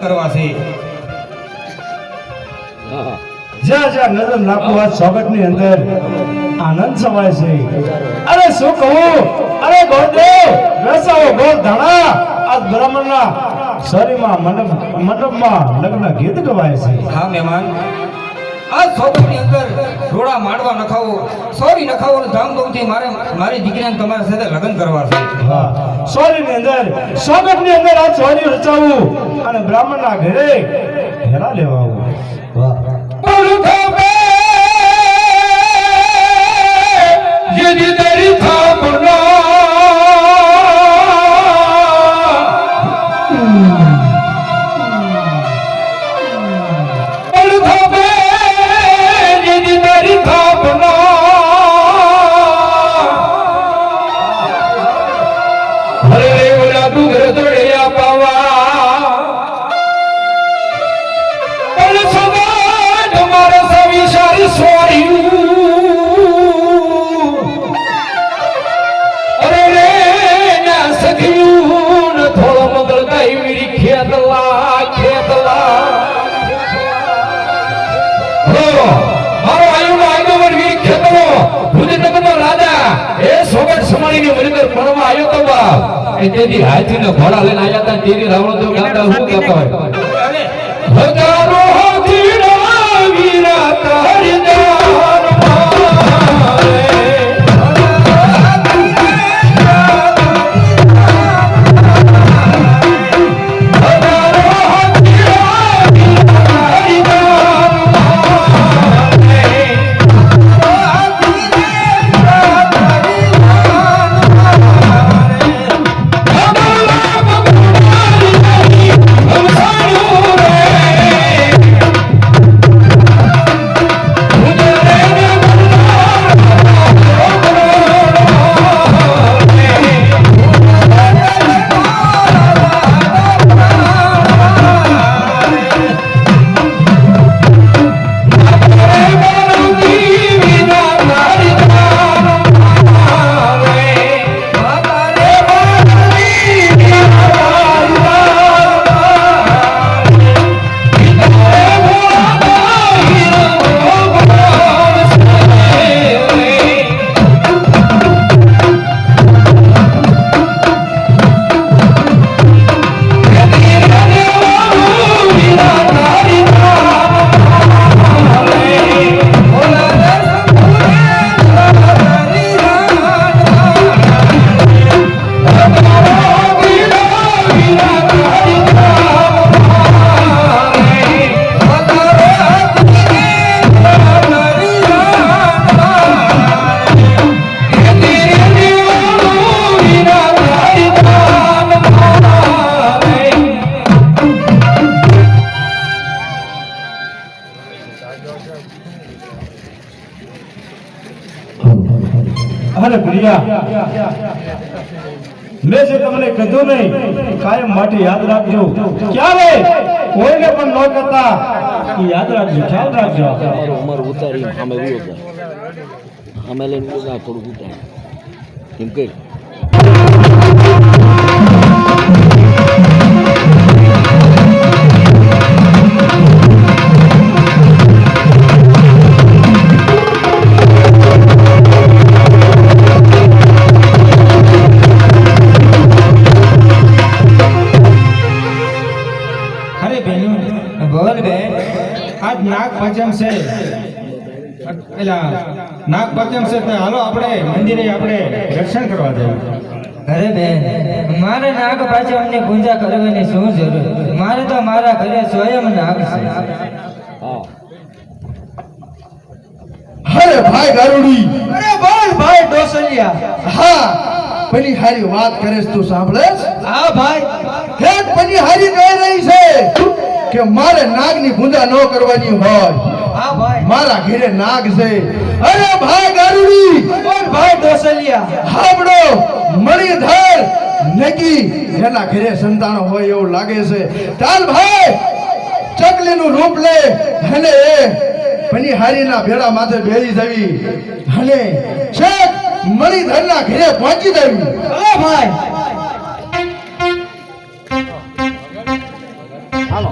કરવા છે. જ્યાં જ્યાં નજર નાખું આ સ્વાગતની અંદર આનંદ સમાય છે. અરે શું કહું, અરે ગોળદેવ વેસાવો ગોળ ધાણા આ બ્રાહ્મણના શરીરમાં મંડપમાં લગ્ન ગીત ગવાય છે. હા મહેમાન, આ સોગંદની અંદર રોડા માંડવા નખાવો, સોરી નખાવો અને ધામધૂમથી મારી દીકરીને તમારા સાથે લગ્ન કરવા છે. હા, સોરીની અંદર સ્વાગતની અંદર આ સોરી રચાવું અને બ્રાહ્મણના ઘરે ઘેરા લેવા આવું. વાહ તેથી હાથી ને ઘોડા લઈને આવ્યા હતા. તેરી રાવણ તો ગાતા હું ગાતા હોય હજારો હાથી ના વીરા તારદાર મારે અરે પ્રિયા, મેં જે તમને કીધું નહીં કાયમ માટે યાદ રાખજો. ક્યારે કોઈને પણ ન કરતા યાદ રાખજો, ખ્યાલ રાખજો. ઉમર ઉતારી અમે વિયો અમે લઈને થોડુંક ઉતાર એમ કઈ નાગ પંચમ છે, હાલો આપણે મંદિરે આપણે દર્શન કરવા જઈએ. અરે બેન, મારે નાગ પાંચમની પૂજા કરવાની શું જરૂર? મારે તો મારા ઘરે સ્વયં નાગ છે. અરે ભાઈ ગારુડી, અરે બોલ ભાઈ ડોસલિયા. હા પેલી હારી વાત કરેસ તું સાંભળે? હા ભાઈ, એક પેલી હારી કહી રહી છે કે મારે નાગની પૂજા ન કરવાની હોય. હા ભાઈ, મારા ઘરે નાગ છે. અરે ભાઈ ગારુડી, બોલ ભાઈ ડોસલિયા. હાબડો મણિધર નકી એના ઘરે સંતાનો હોય એવું લાગે છે. ચાલ ભાઈ, ચકલીનું રૂપ લે અને એ પની હારીના ભેડા માથે બેહી જવી અને છેક મણિધરના ઘરે પહોંચી જવી. અરે ભાઈ, હાલો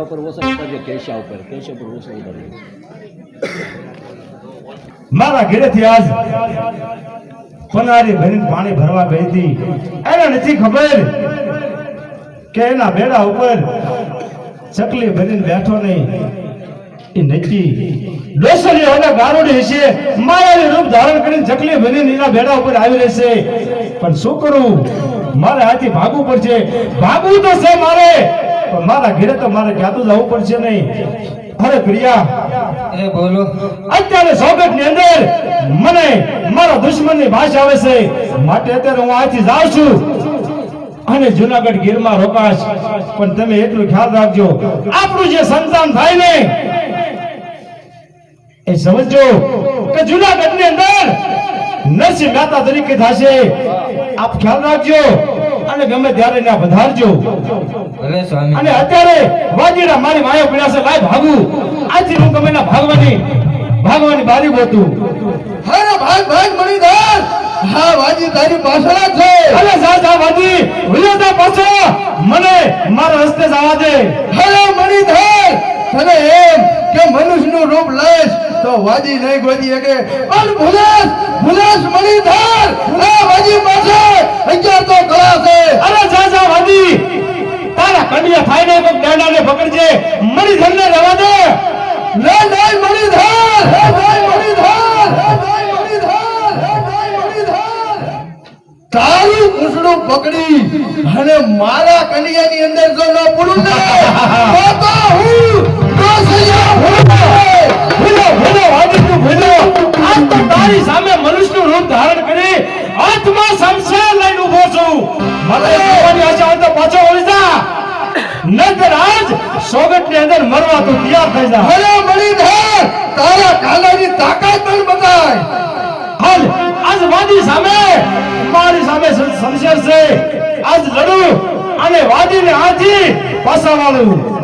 ઉપર ઓછા ઉતારજો કેશા ઉપર ઓછા ઉતારજો મારા ઘરેથી આજ પનારી ભરીને પાણી ભરવા ગઈ હતી એને નથી ખબર કે એના બેડા ઉપર ચકલી ભરીને બેઠો નહીં એ નથી ડોસરી ઓલા ગારોડી છે માયાનું રૂપ ધારણ કરીને ચકલી ભરીને એના બેડા ઉપર આવી રહેશે પણ શું કરું મારે હાથી ભાગવું પડશે ભાગવું તો છે મારે પણ મારા ઘરે તો મારે ક્યાંતું જવું પડશે નહીં અરે પ્રિયા એ બોલો અત્યારે સોગટ ની અંદર મને મારા દુશ્મન ની ભાષા આવે છે માટે અત્યારે હું આથી જાઉં છું અને જુનાગઢ ગીરમાં રોકાશ પણ તમે એટલું ખ્યાલ રાખજો આપણું જે સંતાન થાય ને એ સમજો કે જુનાગઢ ની અંદર નરસિંહ મહેતા તરીકે થશે આપ ખ્યાલ રાખજો અને ગમે ત્યારે ના વધારજો ભલે સ્વામી અને અત્યારે વાજીરા મારી માયા પડ્યા છે લાય ભાગું આથી હું ગમે ના ભાગવાની બારી ગોતું અરે ભાગ ભાગ મણિધર હા વાજી તારી પાછળ જ છે અરે જા વાજી વિજયતા પાછો મને મારા રસ્તે જવા દે અરે મણિધર તને એમ કે મનુષ્યનું રૂપ લઈશ તો વાજી નહીં ગોતી શકે પણ ભુલેશ મણિધર આ વાજી પાસે અત્યાર તો કળા છે અરે જા વાજી તારા કંડિયા થાય ને કોક દાડાને પકડજે મણિધર ને રહેવા દે નહીં મણિધર તારું પૂછડું પકડી અને મારા કન્યાની અંદર જો ન પૂરું ને તો હું ભૂલો વાજી તું ભૂલો આજ તો તારી સામે મનુષ્યનું રૂપ ધારણ કરી હાથમાં શમશેર લઈને ઊભો છું મને જોવાની આશા હોય તો પાછો વળી જા નહીતર આજ સોગટ ની અંદર મરવા તું તૈયાર થઈ જા અરે મણિધર તારા કાનાની તાકાત પણ બતાય હાલ આજ વાદી સામે મારી સામે શમશેર છે આજ લડું અને વાદીને હાથી પાસાવાળું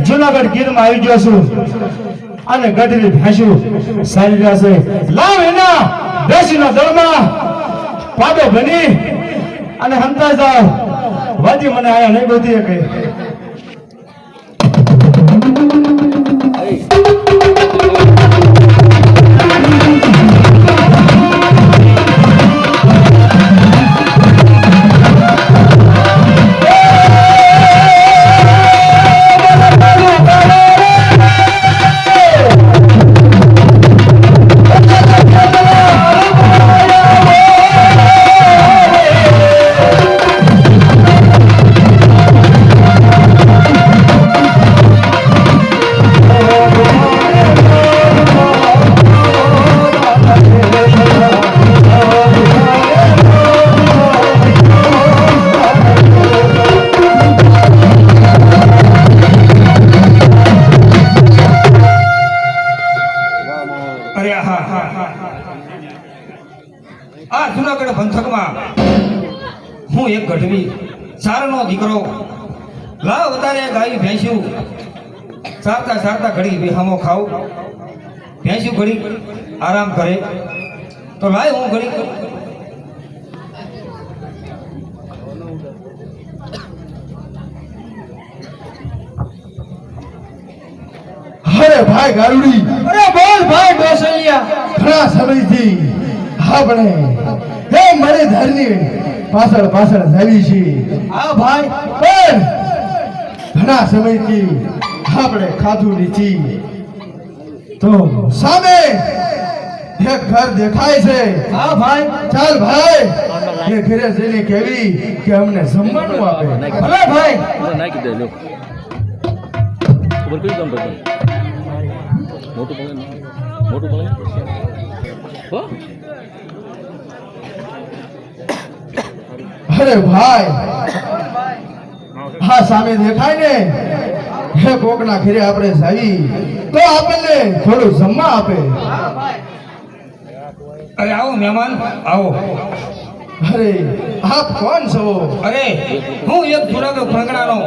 જુનાગઢ ગીરમાં આવી ગયો છું અને ગઢની ભાષું સારી રહેશે લાવ એના દેશીના દળમાં પાડો બની અને હંતા જાવ વાજી મને આયા નહીં ગોતી શકે આ જુનાગઢ પંથકમાં હું એક ગઢવી ચારનો દીકરો લાવ અવતારે ગાય ભેંસ્યું ચારતા ચારતા ઘડી વિહામો ખાવ ભેંસ્યું ઘડી આરામ કરે તો લાય હું ઘડી અરે ભાઈ ગારુડી, અરે બોલ ભાઈ ડોસલિયા. ઘણા સમયથી આપણે હે મારી ધરની પાછળ પાછળ જાવી છીએ. હા ભાઈ, પણ ઘણા સમયથી આપણે ખાધું નથી. તો સામે એક ઘર દેખાય છે. હા ભાઈ, ચાલ ભાઈ એ ઘરે જઈને કેવી કે અમને જમવાનું આપે. ભલે ભાઈ. નાખી દે લો ખબર કઈ કામ કરતા મોટું પડે હો અરે ભાઈ હા સામે દેખાય ને હે કોકના ઘરે આપણે જાવી તો આપણને થોડું જમવા આપે. અરે આવો મહેમાન આવો. અરે આપ કોણ છો? અરે હું એક જુનાગઢ પ્રગણાનો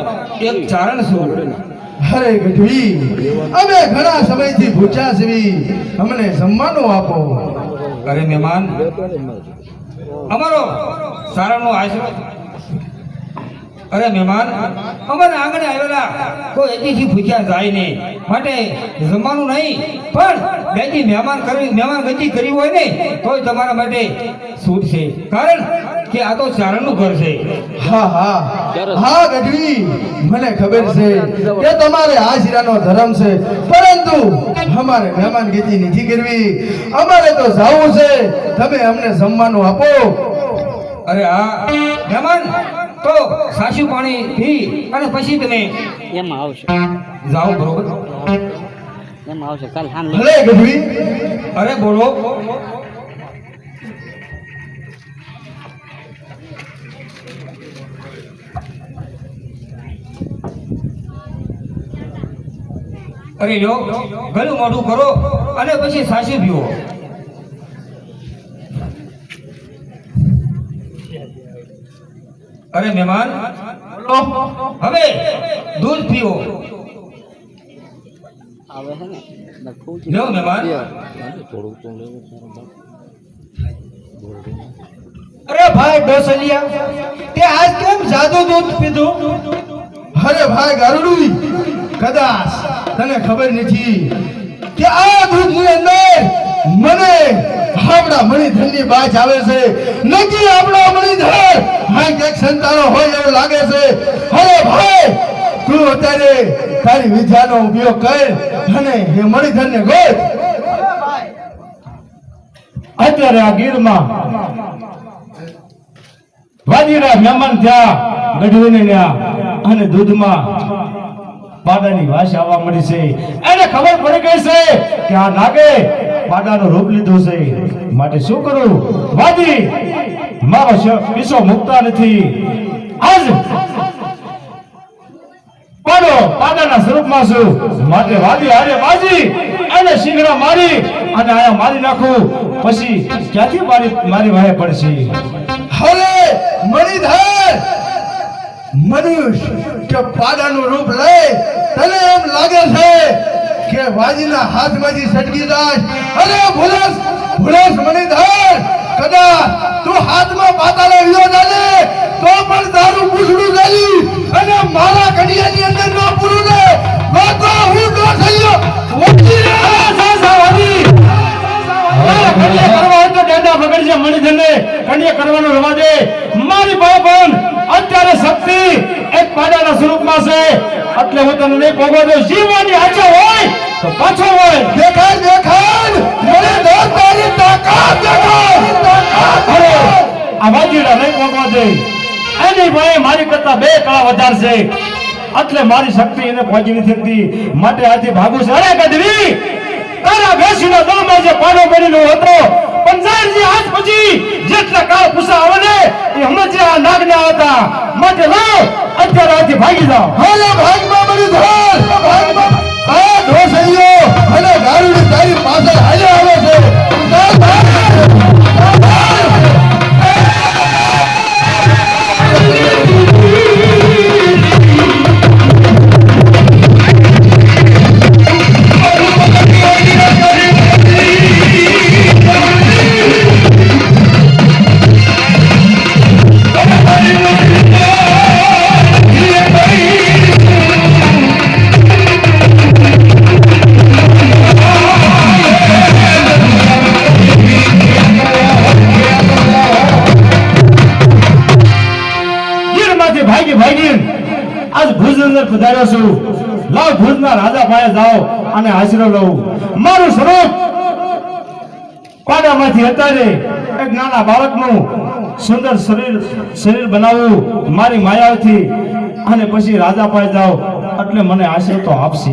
એક ચારણ છું. અરે ગઢવી, અમે ઘણા સમયથી ભૂખ્યા છીએ, અમને જમવાનું આપો. અરે મહેમાન અમારો સારાનો આશરો. અરે મહેમાન અમારા આંગણે આવેલા કોઈ એથી ભૂખ્યા જાય નહીં, માટે જમવાનું નહીં પણ બેથી મહેમાન ગતિ કરી હોય ને તોય તમારા માટે છૂટ છે, કારણ કે આ તો ચારણનું ઘર છે. હા હા હા ગઢવી, મને ખબર છે કે તમારે આ શિરાનો ધર્મ છે, પરંતુ અમારે મહેમાન ગતિ નથી કરવી, અમારે તો જાવું છે. તમે અમને જમવાનું આપો. અરે હા મહેમાન તો સાસુ પાણી પી અને પછી તમે એમાં આવશે જાઓ. બરોબર? એમાં આવશે કાલ હાન ભલે ગઢવી. અરે બોલો. અરે લો ગળું મોઢું કરો અને પછી સાસુ પીવો. અરે મહેમાન હવે દૂધ પીવો. આવે છે ને લખું છે. લો મહેમાન. થોડુંક તો લેવું અરે ભાઈ ડોસલિયા, તે આજ કેમ જાદુ દૂધ પીધું? અરે ભાઈ ગારુડી, કદાચ તને ખબર નથી કે આ દૂધની અંદર મને આપણા મણિધરની બાજ આવે છે. નક્કી આપણા મણિધર હા ક્યાંક સંતાનો હોય એવું લાગે છે. અરે ભાઈ તું અત્યારે તારી વિદ્યાનો ઉપયોગ કર અને એ મણિધરને ગોત. અત્યારે આ ગીરમાં વાદીરા મહેમાન થયા ગઢવીને ત્યાં, અને દૂધમાં પાડાની વાસ આવવા મળી છે. એને ખબર પડી ગઈ છે કે આ નાગે પાડાનું રૂપ લીધું છે, માટે શું કરું? વાદી મારો પીસો મુકતા નથી. આજ પાડાના સ્વરૂપમાં છું, માટે વાદી હારે બાજી એને શીંગડા મારી અને આયા મારી નાખું, પછી ક્યાંથી મારી વાહે પડશે? અરે મણિધર, મનુષ્ય કે પાડાનું રૂપ લે, તને એમ લાગે છે કે વાજીના હાથમાંથી સટકી જાય? અરે ભૂલસ મણિધર, કદાચ તું હાથમાં પાતાળે વિયો જાને તો પણ તારું પૂછડું જલી અને મારા કડિયાની અંદર ન પૂરું ને તો હું ડોસલ્યો ઓછી રે. કન્યા કરવાનું રવા દે. મારી પાસે પણ અત્યારે શક્તિ એક પાડાના સ્વરૂપમાં છે, એટલે હું તને નહીં ભોગવા દઉં. જીવવાની આચા હોય તો પાછો હોય. દેખાડ મને દોર તારી તાકાત દેખાડ. અરે આ વાજીડા નહીં ભોગવા દે. એની ભાઈ મારી કરતા 2 કળા વધારે છે, એટલે મારી શક્તિ એને પહોંચી નથી શકતી, માટે આથી ભાગું છે. અરે ગઢવી, તારા બેસીના દળમાં જે પાડો બનેલો હતો, પંજારજી આજ પછી જેટલા કાળ પૂછા આવે ને એ હમણાં જે આ નાગના હતા, માટે લાવ અત્યારે આથી ભાગી જાઓ. હાલે ભાગમાં મણિધર, ભાગમાં આ ઢોસૈયો અને ગારુડી તારી પાછળ હાલે આવે છે. ચાલ ભાગ. અંદર પધાર્યો છું. લાવ ભુજના રાજા પાસે જાઓ અને આશરો લઉં. મારું સ્વરૂપ પાડામાંથી અત્યારે એક નાના બાળકનું સુંદર શરીર બનાવવું મારી માયાથી અને પછી રાજા પાસે જાઓ એટલે મને આશરો તો આપશે.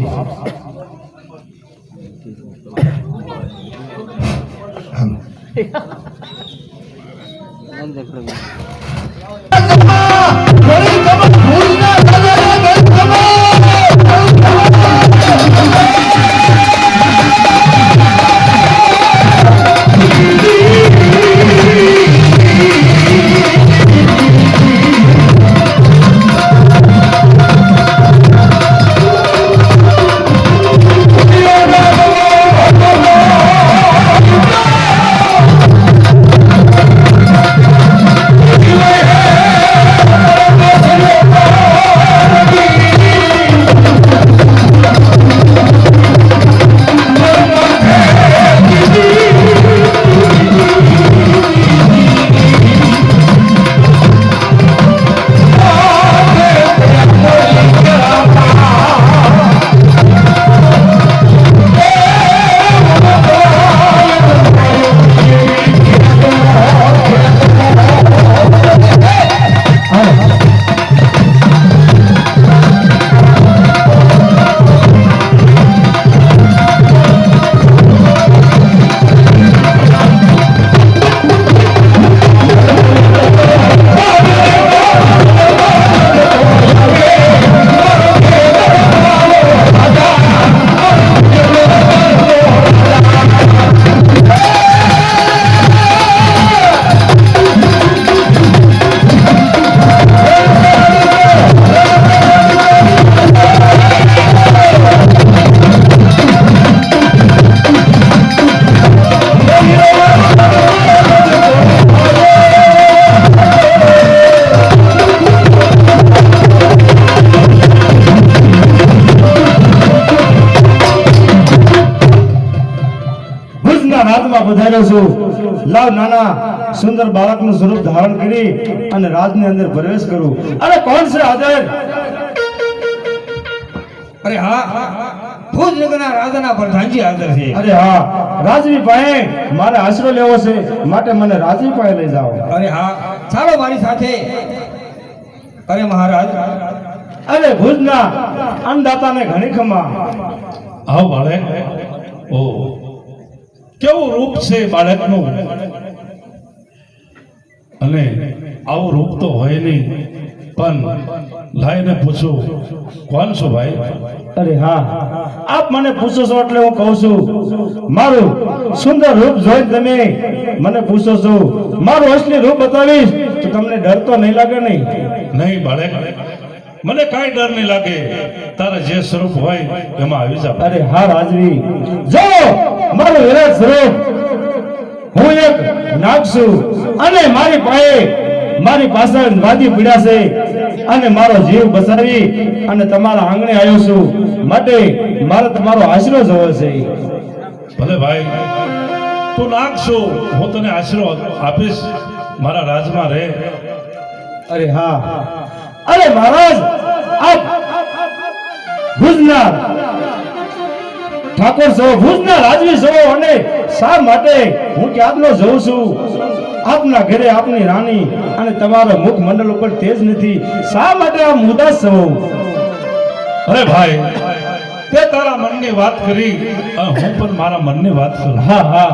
પધાર્યો છું. લાવ નાના સુંદર બાળકનું સ્વરૂપ ધારણ કરી અને રાજની અંદર પ્રવેશ કરું. અરે કોણ છે હાજર? અરે હા, ભુજનગરના રાજાના પ્રધાનજી હાજર છે. અરે હા, રાજવી પાસે મારે આશરો લેવો છે માટે મને રાજવી પાસે લઈ જાઓ. અરે હા, ચાલો મારી સાથે. અરે મહારાજ, અરે ભુજના અન્નદાતાને ઘણી ખમા. આવ બાળક. ઓ કેવું રૂપ છે બાળકનું, અને આવું રૂપ તો હોય નહીં, પણ લાઈને પૂછો કોણ છો ભાઈ? અરે હા, આપ મને પૂછો છો એટલે હું કહું છું. મારું સુંદર રૂપ જોઈ તમે મને પૂછો છો. મારું અસલી રૂપ બતાવીશ તો તમને ડર તો નહીં લાગે? નહીં બાળક, મને કાંઈ ડર નહીં લાગે. તારા જે સ્વરૂપ હોય એમાં આવી જાવ. અરે હા રાજવી, જો મારું વિરાટ સ્વરૂપ. હું એક નાગ છું અને મારી પાછળ વાદી પીડા છે અને મારો જીવ બચાવી અને તમારા આંગણે આવ્યો છું માટે મારે તમારો આશરો જોવો છે. ભલે ભાઈ, તું નાગ છો, હું તને આશરો આપીશ. મારા રાજમાં રહે. અરે હા, અરે મહારાજ, આપ ભુજના ઠાકોર છો, ભુજના રાજવી છો, અને શા માટે હું ક્યાંનો જઉં છું? આપના ઘરે આપની રાણી અને તમારો મુખ મંડળ ઉપર તેજ નથી, શા માટે આમ ઉદાસ છો? અરે ભાઈ, તે તારા મનની વાત કરી, હું પણ મારા મનની વાત કરું. હા હા,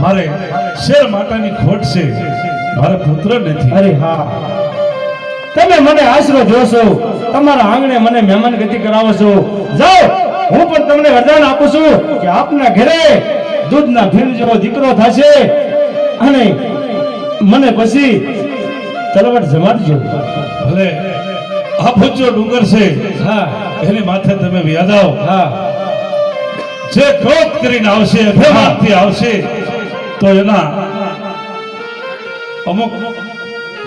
મારે શેર માતાની ખોટ છે, મારે પુત્ર નથી. અરે હા, તમે મને આશરો જોશો, તમારા આંગણે મને મહેમાન ગતિ કરાવો છો. જાઓ, હું પણ તમને વરદાન આપું છું કે આપના ઘરે દૂધના ભીણ જેવો દીકરો થશે અને મને પછી તલવટ જમાડજો. ભલે, આ ભુજો ડુંગર છે, હા એની માથે તમે વ્યાદાવ. હા, જે ક્રોધ કરીને આવશે, અભિમાનથી આવશે, તો એના અમુક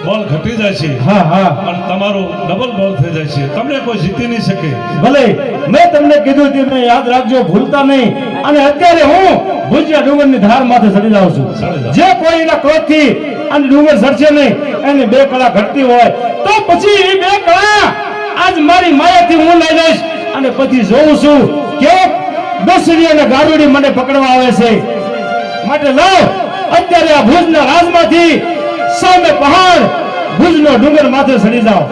બળ ઘટી જાય છે. હા હા, અને તમારું ડબલ બળ થઈ જાય છે. તમને કોઈ જીતી નહીં શકે. ભલે, મેં તમને કીધું તે મેં યાદ રાખજો, ભૂલતા નહીં. અને અત્યારે હું ભુજિયા ડુંગરની ધાર માથે ચડી જાઉં છું. ચડી જાઓ. જે કોઈના ક્રોધથી અને ડુંગર સરશે નહીં, એની બે કળા ઘટતી હોય તો પછી એ બે કળા આજ મારી માયાથી હું લઈ લઈશ અને પછી જોઉં છું કે દસરી અને ગારુડી મને પકડવા આવે છે માટે લાવ અત્યારે આ ભુજના રાજમાંથી સામે પહાડ ભુજનો ડુંગર માથે ચડી જાઓ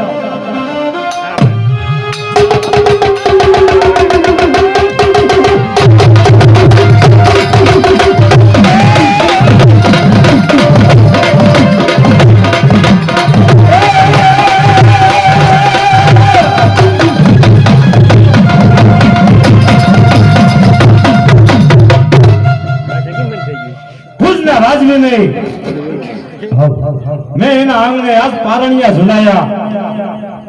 ભુજના રાજવીને મેં એના આંગણે આજ પારણિયા ઝુલાયા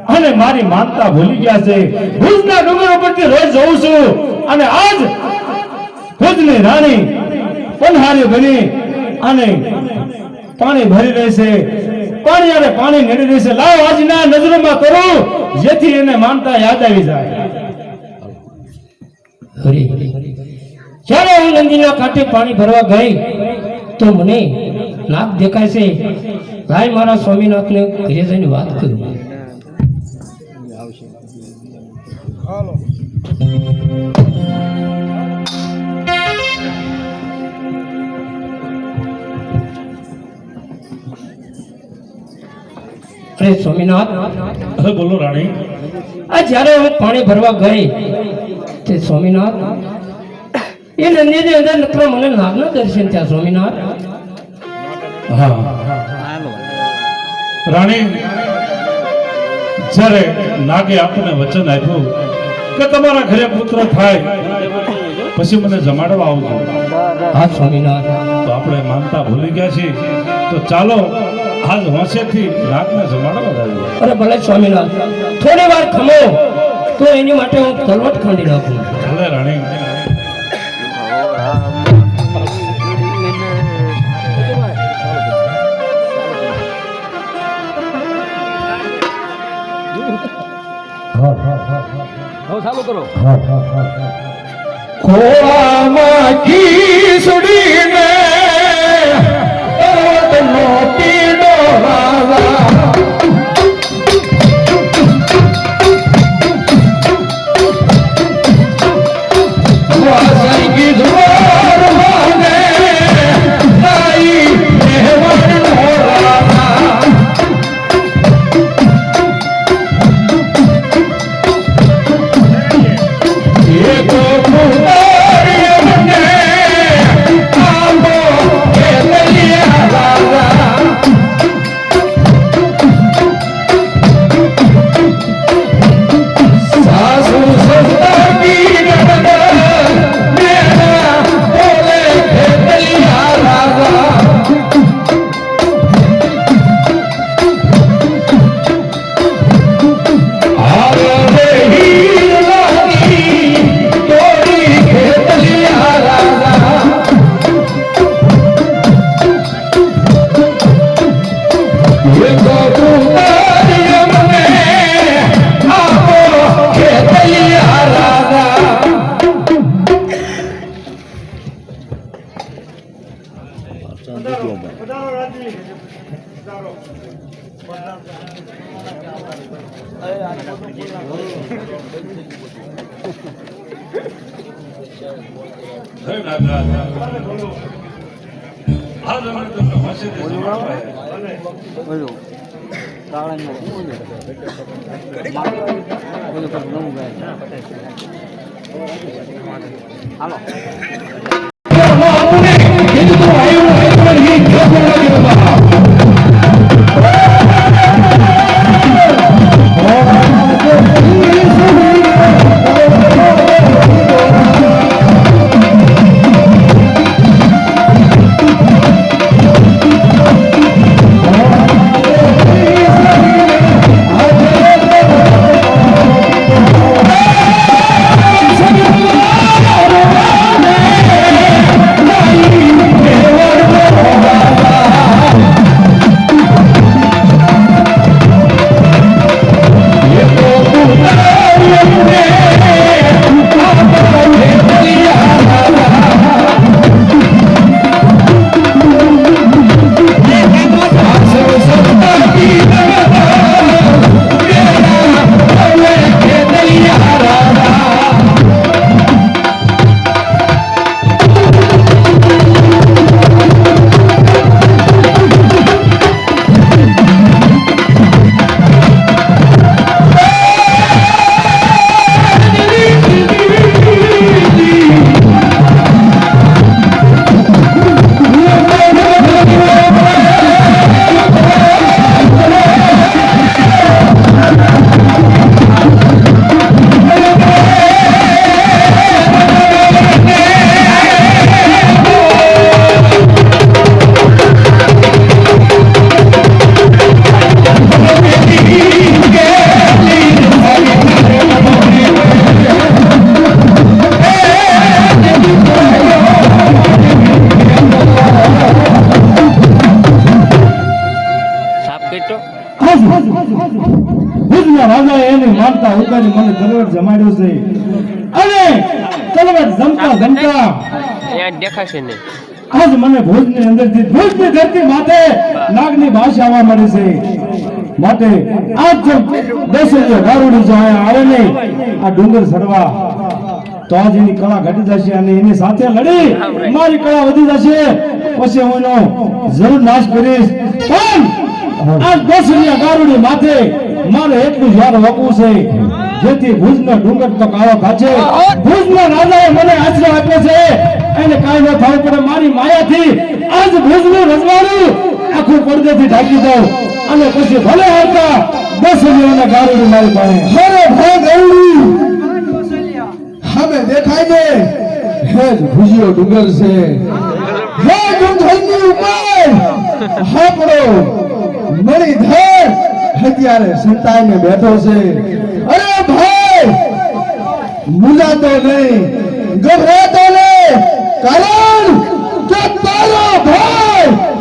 અને મારી માનતા ભૂલી ગયા છે ભુજના ડુંગર ઉપરથી રોજ જોઉં છું અને આજ ભુજની રાણી પનહારી બની અને પાણી ભરી રહેશે પાણી અને પાણી નડી રહેશે લાવ આજના નજરોમાં કરું જેથી એને માનતા યાદ આવી જાય હરી જ્યારે હું નદીના કાંઠે પાણી ભરવા ગઈ તો મને નાગ દેખાય છે લાય મારા સ્વામીનાથને ઘરે જઈને વાત કરું અરે સ્વામીનાથ અરે બોલો રાણી આ જ્યારે હું પાણી ભરવા ગઈ તે સ્વામીનાથ એ નદીની અંદર નકરા મને નાગના દર્શન થયા સ્વામીનાથ હા રાણી જ્યારે નાગે આપણને વચન આપ્યું કે તમારા ઘરે પુત્ર થાય પછી મને જમાડવા આવજો હા સ્વામીનાથ તો આપણે માનતા ભૂલી ગયા છીએ તો ચાલો આજ હોંશેથી નાગને જમાડવા જાય અરે ભલે સ્વામીનાથ થોડી વાર ખમો તો એની માટે હું તલવટ ખાંડી નાખું ભલે રાણી ચાલુ કરો ખોળામાં ખીસડીને પર્વતનો પીડો રાજા વાસઈ કીધું મને નાઈ મહેમાનનો રાજા એકો પુનારી મને આવો કેલિયા રાજા સાસુ સંતાની નંદ મેરા બોલે કેલિયા રાજા આરે હીર લાગી તોડી કેલિયા રાજા એકો પુનારી મને આવો કેલિયા રાજા હે નાગરાજ આજ અમે તમને હોંશેથી જમાડવા આવ્યા. બોલો કાવડામાં શું છે બોલો કશું નવું ગાય હાલો Bye. ભુજના રાજાએ એની માનતા ઉતારી મને તલવાર જમાડ્યો છે અને તલવાર જમતા જમતા દેખાશે ને આજ મને ભુજની અંદરથી ભુજની ધરતી માથે નાગની ભાષા આવવા મળી છે માટે આજ જો દેશે ગારુડી જો આવે નહીં આ ડુંગર સરવા તો આજ એની કળા ઘટી જશે અને એની સાથે લડી મારી કળા વધી જશે પછી હું એનો જરૂર નાશ કરીશ પણ આ દસરિયા ગારુડી માથે મારે એટલું યાદ હોવું છે જેથી ભુજનો ડુંગર તો કાળો થાશે ભુજના રાજાએ મને આશરો આપ્યો છે એને કાંઈ ન થવું પડે મારી માયાથી આજ ભુજનું રજવાડું આખું પડદેથી ઢાંકી દઉં અને પછી ભલે આવતા દસરિયાના ગારુડી મારી પાસે અરે ભાઈ ગૌરી હવે દેખાય ને હે જ ભુજિયો ડુંગર છે હે ડુંગરની ઉપર હાપડો મણિધર અત્યારે સંતાઈને બેઠો છે અરે ભાઈ મુલાતો નહીં ગભરાતો નહીં કારણ કે તારો ભાઈ